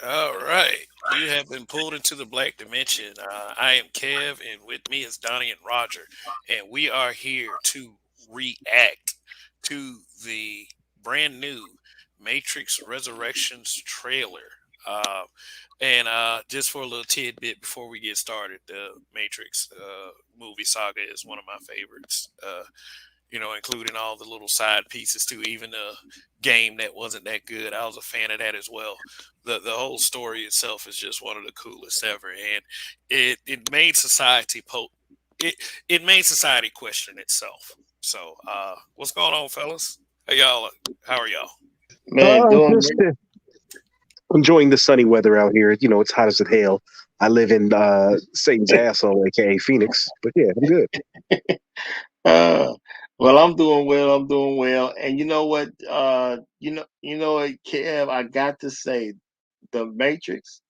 All right. You have been pulled into the black dimension. I am Kev, and with me is Donnie and Roger. And we are here to react to the brand new Matrix Resurrections trailer. Uh, and just for a little tidbit before we get started, the Matrix movie saga is one of my favorites. Including all the little side pieces too. Even the game that wasn't that good, I was a fan of that as well. The whole story itself is just one of the coolest ever, and it made society it it made society question itself. So, what's going on, fellas? Hey, y'all, how are y'all? Man, doing Just great. enjoying the sunny weather out here. You know, it's hot as hell. I live in Satan's asshole, aka Phoenix. But yeah, I'm good. Uh, well, I'm doing well. I'm doing well. And you know what? What, Kev, I got to say, The Matrix.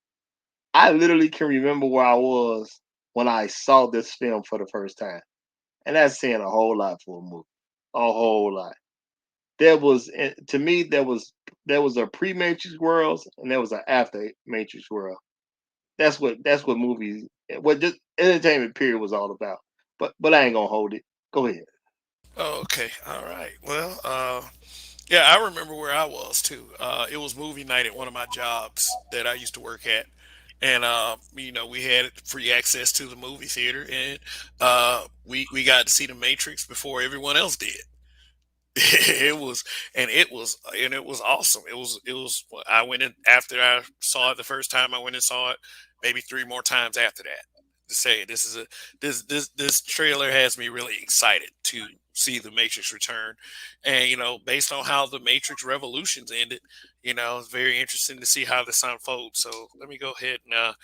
I literally can remember where I was when I saw this film for the first time, and that's saying a whole lot for a movie. A whole lot. To me, there was a pre-Matrix world and there was an after Matrix world. That's what movies, what just entertainment period was all about. But I ain't gonna hold it. Go ahead. Oh, okay, all right. Well, yeah, I remember where I was too. It was movie night at one of my jobs that I used to work at, and we had free access to the movie theater, and we got to see the Matrix before everyone else did. It was awesome. It was. I went in after I saw it the first time. I went and saw it maybe three more times after that. To say this trailer has me really excited to see the Matrix return, and based on how the Matrix Revolutions ended, it's very interesting to see how this unfolds. So let me go ahead and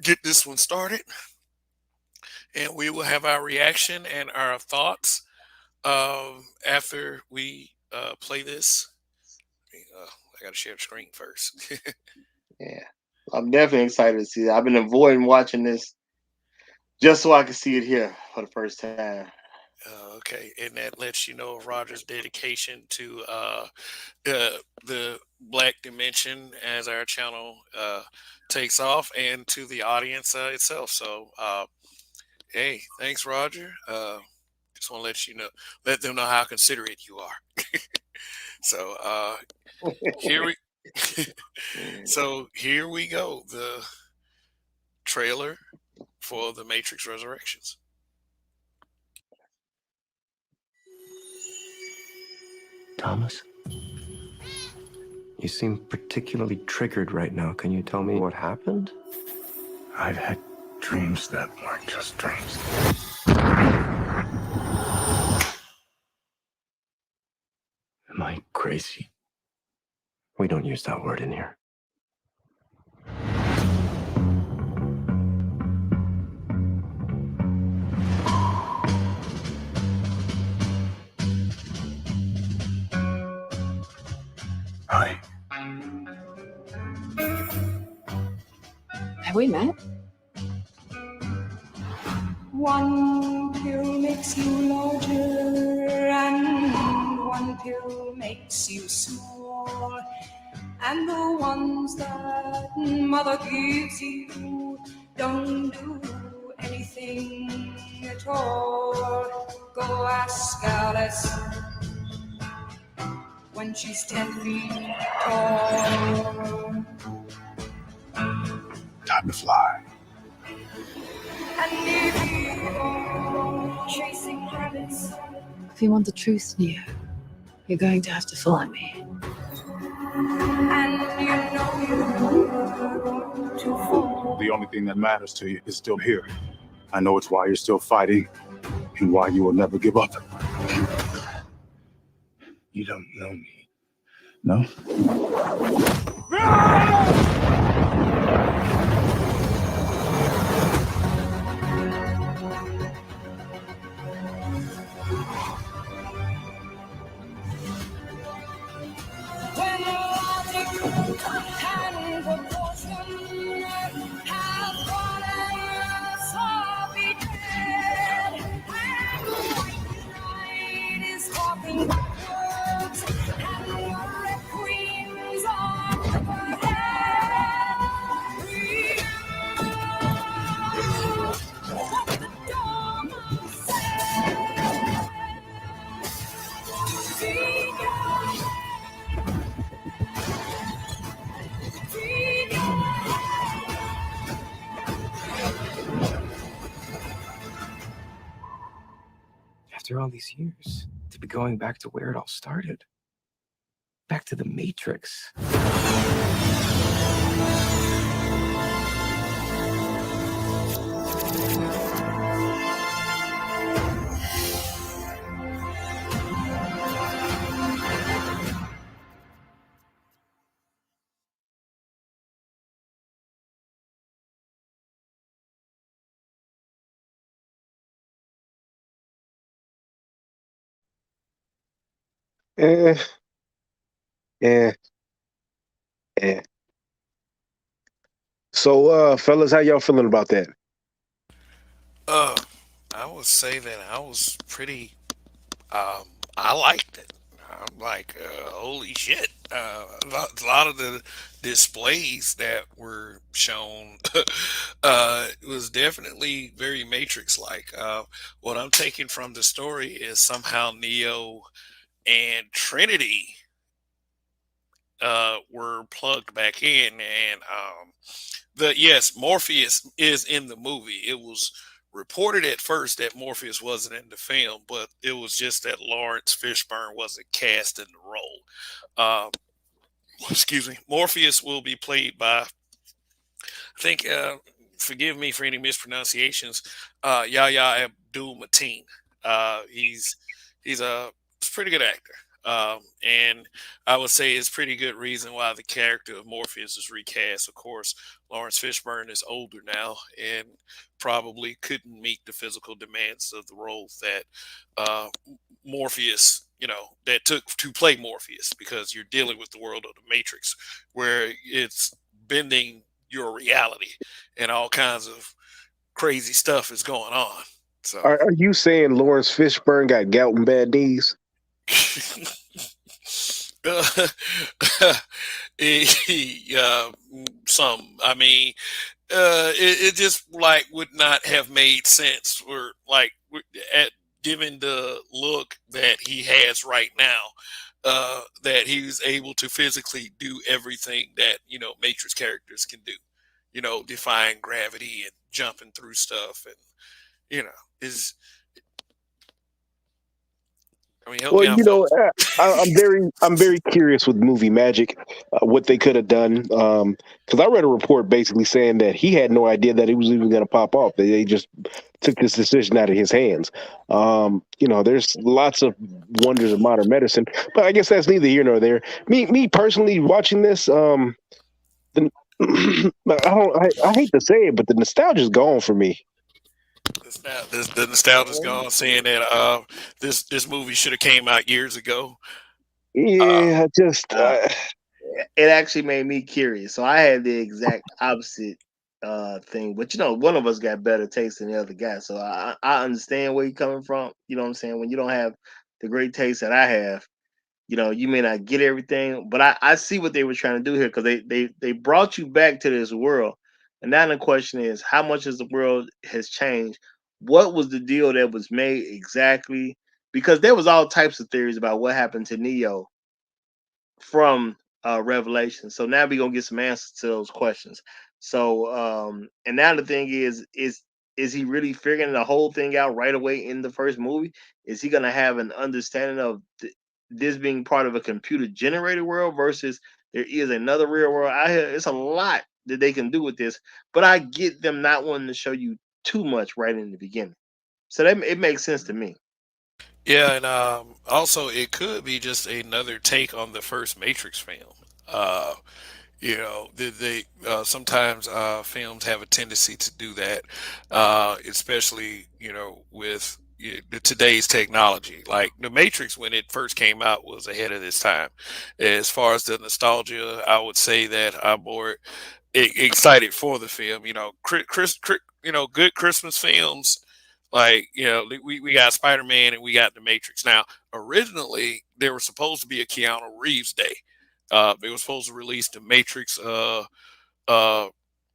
get this one started, and we will have our reaction and our thoughts after we play this. I got to share the screen first. Yeah, I'm definitely excited to see that. I've been avoiding watching this just so I can see it here for the first time. Okay, and that lets you know of Roger's dedication to the Black Dimension as our channel takes off, and to the audience itself. So, hey, thanks, Roger. Just want to let them know how considerate you are. So, here we so here we go. The trailer for the Matrix Resurrections. Thomas, you seem particularly triggered right now. Can you tell me what happened? I've had dreams that weren't just dreams. Am I crazy? We don't use that word in here. Hi. Have we met? One pill makes you larger, and one pill makes you small. And the ones that mother gives you don't do anything at all. Go ask Alice when she's 10 feet tall. Time to fly. And if you go chasing rabbits, If you want the truth, Neo, you're going to have to follow me. and you know you're going to fall. The only thing that matters to you is still here. I know it's why you're still fighting and why you will never give up. You don't know me. No? When logic and proportion have fallen, so be dead. And the white knight is talking backwards, and the red queens are overhead. after all these years, to be going back to where it all started. Back to the Matrix. Eh, eh, eh. So, fellas, how y'all feeling about that? Uh, I would say that I was pretty. I liked it. I'm like, holy shit! A lot of the displays that were shown was definitely very Matrix-like. What I'm taking from the story is somehow Neo and Trinity were plugged back in, and yes, Morpheus is in the movie. It was reported at first that Morpheus wasn't in the film, but it was just that Lawrence Fishburne wasn't cast in the role. Excuse me. Morpheus will be played by, I think, forgive me for any mispronunciations, Yahya Abdul Mateen. He's a pretty good actor. And I would say it's pretty good reason why the character of Morpheus is recast. Of course, Lawrence Fishburne is older now and probably couldn't meet the physical demands of the role that Morpheus, that took to play Morpheus, because you're dealing with the world of the Matrix, where it's bending your reality and all kinds of crazy stuff is going on. So, Are you saying Lawrence Fishburne got gout and bad knees? Some, I mean, it just like would not have made sense, or like at given the look that he has right now, that he's able to physically do everything that Matrix characters can do, defying gravity and jumping through stuff, and is. I mean, help Well, me out, folks. I'm very curious with movie magic, what they could have done. Because I read a report basically saying that he had no idea that he was even going to pop off. They just took this decision out of his hands. There's lots of wonders of modern medicine, but I guess that's neither here nor there. Me personally, watching this, I hate to say it, but the nostalgia's gone for me. The nostalgia's gone, saying that this movie should have came out years ago. Yeah, it actually made me curious. So I had the exact opposite thing, but one of us got better taste than the other guy. So I understand where you're coming from. You know what I'm saying? When you don't have the great taste that I have, you may not get everything, but I see what they were trying to do here, because they brought you back to this world. And now the question is, how much as the world has changed? What was the deal that was made exactly? Because there was all types of theories about what happened to Neo from Revelation. So now we're gonna get some answers to those questions. So and now the thing is he really figuring the whole thing out right away in the first movie? Is he gonna have an understanding of this being part of a computer generated world versus there is another real world out here? It's a lot that they can do with this, but I get them not wanting to show you too much right in the beginning. So that it makes sense to me. Yeah, and also it could be just another take on the first Matrix film. They sometimes films have a tendency to do that, especially with today's technology. Like the Matrix, when it first came out, was ahead of its time. As far as the nostalgia, I would say that I'm more excited for the film. Good Christmas films. Like, we got Spider-Man and we got the Matrix. Now, originally, there was supposed to be a Keanu Reeves day. They were supposed to release the Matrix uh,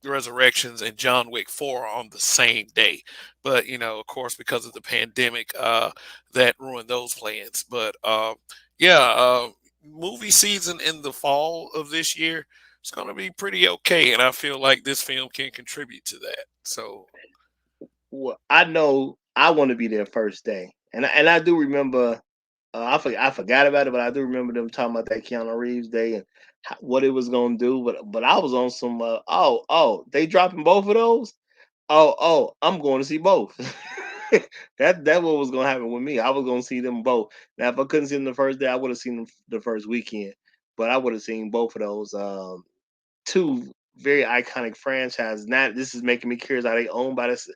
Resurrections and John Wick 4 on the same day. But, of course, because of the pandemic, that ruined those plans. But, movie season in the fall of this year, it's going to be pretty okay. And I feel like this film can contribute to that. So, Well, I know I want to be there first day. And I do remember. I forgot about it, but I do remember them talking about that Keanu Reeves day and what it was gonna do. But I was on some. They dropping both of those. I'm going to see both. That what was gonna happen with me. I was gonna see them both. Now, if I couldn't see them the first day, I would have seen them the first weekend. But I would have seen both of those. Two very iconic franchises. Now, this is making me curious. Are they owned by this?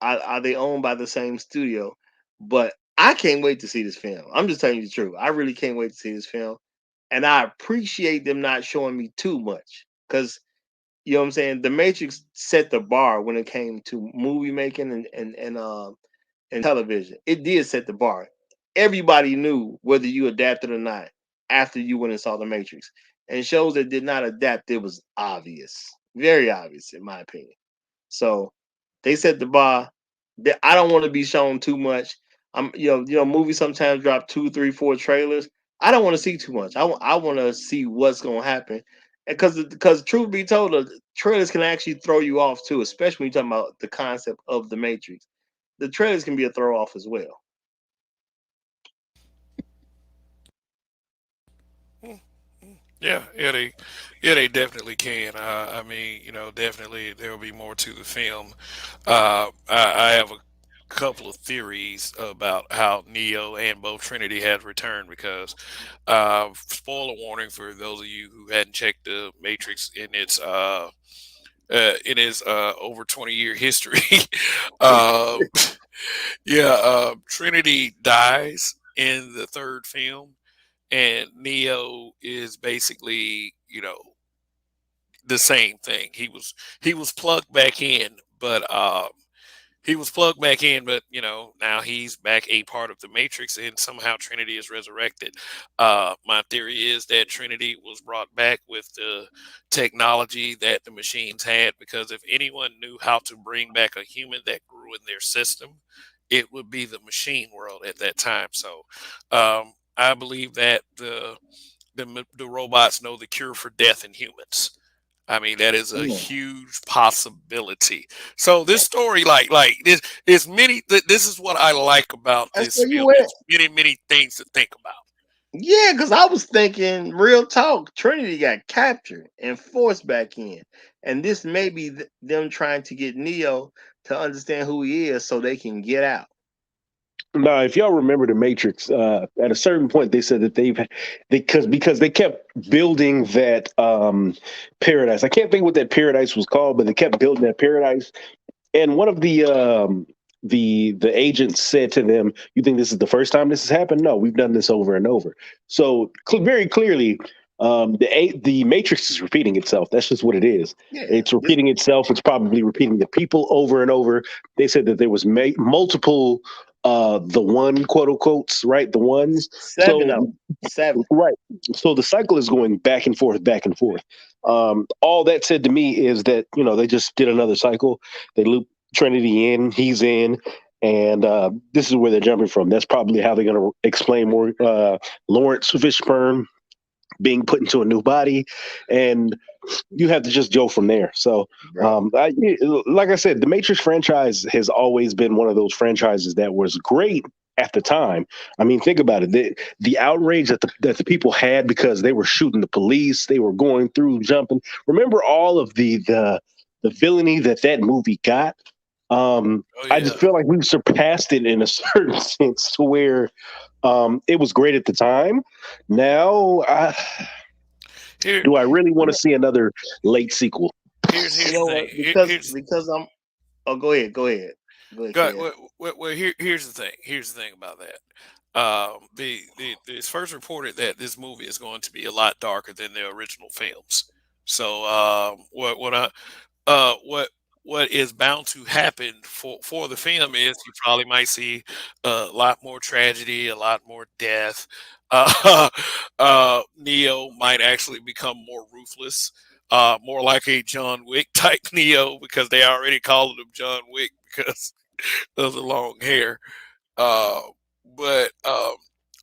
Are they owned by the same studio? But I can't wait to see this film. I'm just telling you the truth. I really can't wait to see this film, and I appreciate them not showing me too much because you know what I'm saying. The Matrix set the bar when it came to movie making and television. It did set the bar. Everybody knew whether you adapted or not after you went and saw the Matrix. And shows that did not adapt, it was obvious, very obvious in my opinion. So they set the bar. I don't want to be shown too much. Movies sometimes drop two, three, four trailers. I don't want to see too much. I want to see what's gonna happen, because truth be told, the trailers can actually throw you off too, especially when you're talking about the concept of the Matrix. The trailers can be a throw off as well. They definitely can. I mean, definitely there will be more to the film. I have a couple of theories about how Neo and both Trinity has returned because, spoiler warning for those of you who hadn't checked the Matrix in its over 20-year history. um, Trinity dies in the third film, and Neo is basically, the same thing. He was plugged back in, but now he's back a part of the Matrix, and somehow Trinity is resurrected. My theory is that Trinity was brought back with the technology that the machines had, because if anyone knew how to bring back a human that grew in their system, it would be the machine world at that time. So I believe that the robots know the cure for death in humans. I mean, that is a Yeah. huge possibility. So this story, like this, is many. This is what I like about That's this where you film. went. It's many, many things to think about. Yeah, because I was thinking, real talk, Trinity got captured and forced back in. And this may be them trying to get Neo to understand who he is so they can get out. Now, if y'all remember the Matrix, at a certain point they said that because they kept building that paradise. I can't think what that paradise was called, but they kept building that paradise. And one of the agents said to them, "You think this is the first time this has happened? No, we've done this over and over." So very clearly, the Matrix is repeating itself. That's just what it is. Yeah. It's repeating itself. It's probably repeating the people over and over. They said that there was multiple the one quote unquotes, right? The ones. Seven So of them. Seven. right. So the cycle is going back and forth, back and forth. All that said to me is that they just did another cycle. They looped Trinity in, he's in, and this is where they're jumping from. That's probably how they're going to explain more Lawrence Fishburne being put into a new body, and you have to just go from there. So, like I said, the Matrix franchise has always been one of those franchises that was great at the time. I mean, think about it. The outrage that the people had because they were shooting the police, they were going through, jumping. Remember all of the villainy that movie got. I just feel like we've surpassed it in a certain sense to where it was great at the time. Now, do I really want to see another late sequel? Here's You the know thing. what? Because I'm. Oh, go ahead. Go ahead. Kev. Here's the thing. Here's the thing about that. It's first reported that this movie is going to be a lot darker than the original films. So, what is bound to happen for the film is you probably might see a lot more tragedy, a lot more death. Neo might actually become more ruthless, more like a John Wick type Neo, because they already called him John Wick because of the long hair. But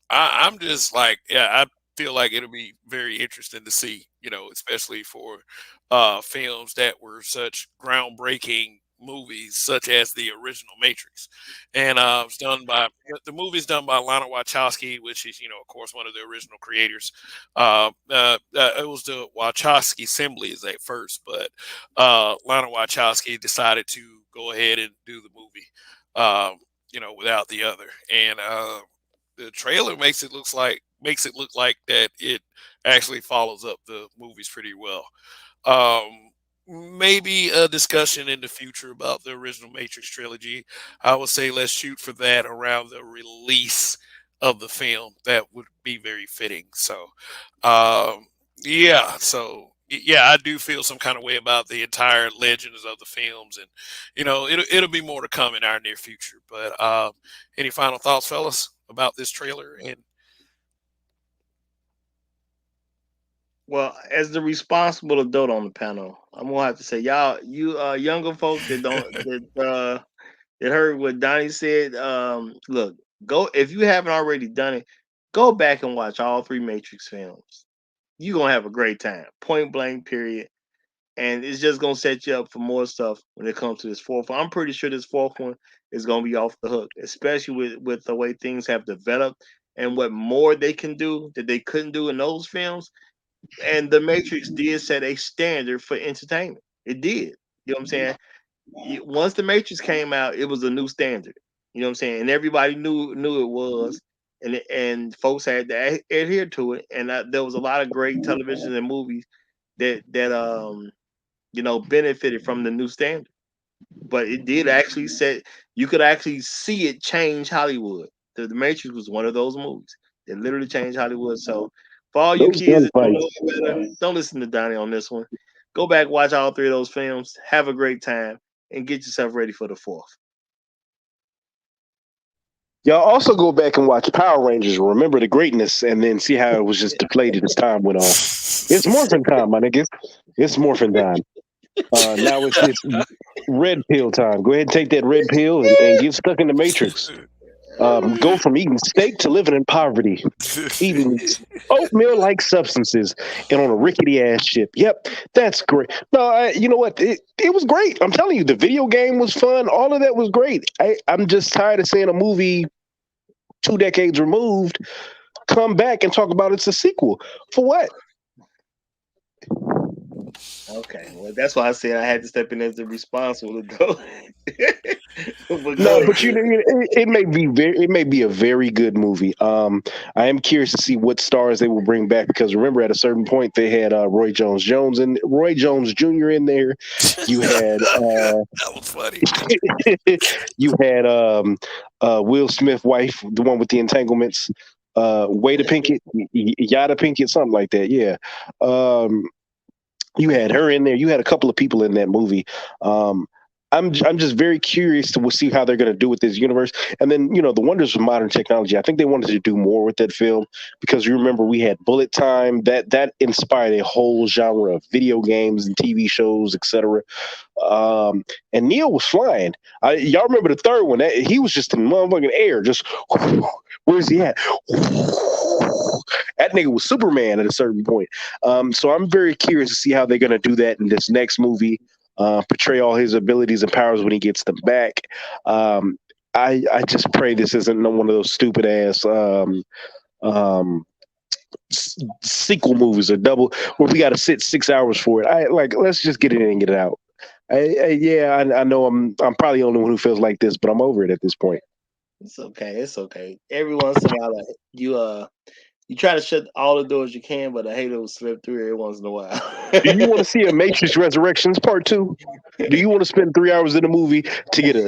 I'm just like, yeah, I feel like it'll be very interesting to see, especially for films that were such groundbreaking movies, such as the original Matrix, and it's done by the movie's done by Lana Wachowski, which is of course one of the original creators. It was the Wachowski assemblies at first, but Lana Wachowski decided to go ahead and do the movie, without the other, and the trailer makes it look like that it actually follows up the movies pretty well. Um, Maybe a discussion in the future about the original Matrix trilogy. I would say let's shoot for that around the release of the film. That would be very fitting. So, yeah. So, yeah, I do feel some kind of way about the entire legends of the films, and it'll be more to come in our near future. But any final thoughts, fellas, about this trailer? And Well, as the responsible adult on the panel, I'm gonna have to say, y'all, you younger folks that don't that heard what Donnie said. Look, go if you haven't already done it, go back and watch all three Matrix films. You're gonna have a great time. Point blank, period. And it's just gonna set you up for more stuff when it comes to this fourth one. I'm pretty sure this fourth one is gonna be off the hook, especially with the way things have developed and what more they can do that they couldn't do in those films. And the Matrix did set a standard for entertainment. It did. You know what I'm saying? Once the Matrix came out, it was a new standard. You know what I'm saying? And everybody knew it was, and folks had to adhere to it. And there was a lot of great television and movies that benefited from the new standard. But it did actually set. You could actually see it change Hollywood. The Matrix was one of those movies that literally changed Hollywood. So for all you Those kids that don't gunfights. know it better, don't listen to Donnie on this one. Go back, watch all three of those films, have a great time, and get yourself ready for the fourth. Y'all also go back and watch Power Rangers, remember the greatness, and then see how it was just deflated as time went on. It's morphin' time, my nigga. It's morphin' time. Now it's red pill time. Go ahead and take that red pill and get stuck in the Matrix. Go from eating steak to living in poverty, eating oatmeal-like substances, and on a rickety-ass ship. Yep, that's great. No, you know what? It was great. I'm telling you, the video game was fun. All of that was great. I'm just tired of seeing a movie 2 decades removed come back and talk about it's a sequel. For what? Okay, well, that's why I said I had to step in as the responsible adult. No, but it may be a very good movie. I am curious to see what stars they will bring back, because remember at a certain point they had Roy Jones Jr. in there. You had that was funny. you had Will Smith wife, the one with the entanglements, Wada Pinkett, Yada Pinkett, something like that. Yeah. You had her in there. You had a couple of people in that movie. I'm just very curious to see how they're going to do with this universe. And then, the wonders of modern technology. I think they wanted to do more with that film, because you remember we had Bullet Time. That inspired a whole genre of video games and TV shows, etc. And Neo was flying. Y'all remember the third one? He was just in motherfucking air. Just where's he at? That nigga was Superman at a certain point. So I'm very curious to see how they're going to do that in this next movie. Portray all his abilities and powers when he gets them back. I just pray this isn't one of those stupid ass sequel movies or double where we got to sit 6 hours for it. Let's just get it in and get it out. I know I'm probably the only one who feels like this, but I'm over it at this point. It's okay. It's okay. Every once in a while, you try to shut all the doors you can, but a hater will slip through every once in a while. Do you want to see a Matrix Resurrections Part 2? Do you want to spend 3 hours in the movie to get a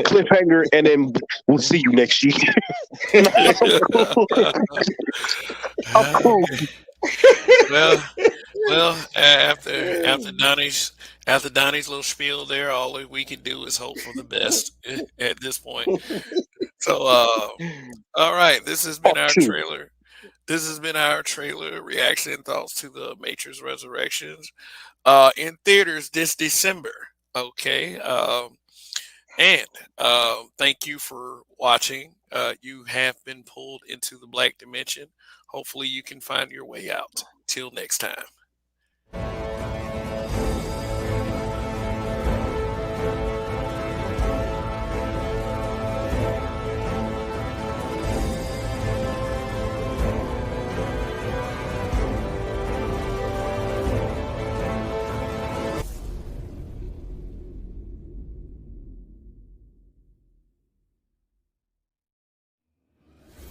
cliffhanger, and then we'll see you next year? I'm cool. Well, after Donnie's little spiel there, all we can do is hope for the best at this point. So, all right, this has been our trailer. This has been our trailer reaction and thoughts to the Matrix Resurrections in theaters this December. Okay, and thank you for watching. You have been pulled into the Black Dimension. Hopefully, you can find your way out. Till next time.